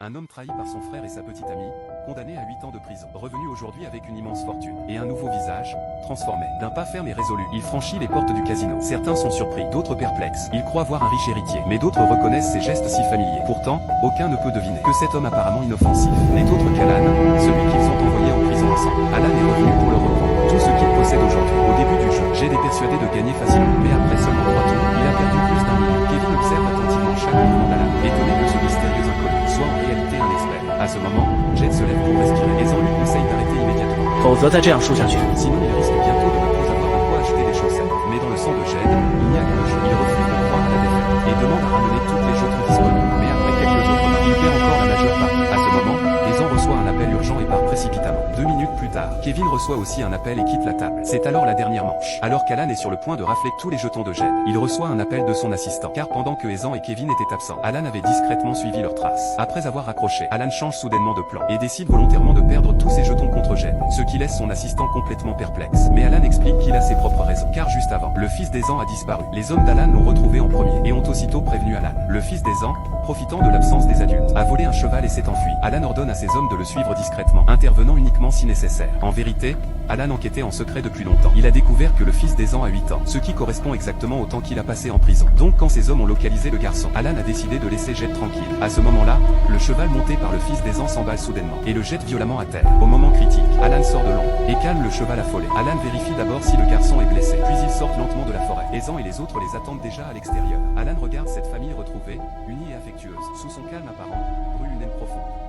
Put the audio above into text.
Un homme trahi par son frère et sa petite amie, condamné à 8 ans de prison, revenu aujourd'hui avec une immense fortune, et un nouveau visage, transformé. D'un pas ferme et résolu, il franchit les portes du casino. Certains sont surpris, d'autres perplexes. Ils croient voir un riche héritier, mais d'autres reconnaissent ses gestes si familiers. Pourtant, aucun ne peut deviner que cet homme apparemment inoffensif n'est autre qu'Alan, celui qu'ils ont envoyé en prison ensemble. Alan est revenu pour leur reprendre tout ce qu'il possède aujourd'hui. Au début du jeu, Jed est persuadé de gagner facilement, mais après seulement 3 tours, il a perdu plus d'1 million. Kevin observe attentivement chaque mouvement d'Alan, étonné que ce mystérieux inconnu soit en réalité un expert. À ce moment, Jed se lève pour respirer et Zan lui conseille d'arrêter immédiatement. 否则再这样输下去， Sinon il risque bientôt de ne plus avoir de quoi acheter des chaussettes. Mais dans le sang de Jed, il n'y a que le jeu. Il refuse de croire à la défaite et demande à ramener toutes les jetons disponibles. Mais après quelques jours, il perd encore la majeure partie. À ce moment, Zan reçoit un appel urgent et part précipitamment. 2 minutes plus tard, Kevin reçoit aussi un appel et quitte la table. C'est alors la dernière manche. Alors qu'Alan est sur le point de rafler tous les jetons de Jed, il reçoit un appel de son assistant. Car pendant que Zan et Kevin étaient absents, Alan avait discrètement suivi leurs traces. Après avoir raccroché, Alan change soudainement de plan et décide volontairement de perdre tous ses jetons contre Jed, ce qui laisse son assistant complètement perplexe. Mais Alan explique qu'il a ses propres raisons. Car juste avant, le fils d'Zan a disparu. Les hommes d'Alan l'ont retrouvé en premier et ont aussitôt prévenu Alan. Le fils d'Zan, profitant de l'absence des adultes, a volé un cheval et s'est enfui. Alan ordonne à ses hommes de le suivre discrètement, intervenant uniquement si nécessaire. En vérité, Alan enquêtait en secret depuis longtemps. Il a découvert que le fils d'Zan a 8 ans, ce qui correspond exactement au temps qu'il a passé en prison. Donc quand ses hommes ont localisé le garçon, Alan a décidé de laisser Jed tranquille. À ce moment-là, le cheval monté par le fils d'Zan s'emballe soudainement et le jette violemment à terre. Au moment critique, Alan sort de l'ombre et calme le cheval affolé. Alan vérifie d'abord si le garçon est blessé, puis ils sortent lentement de la forêt. Zan et les autres les attendent déjà à l'extérieur. Alan regarde cette famille retrouvée, unie et affectueuse. Sous son calme apparent, brûle une haine profonde.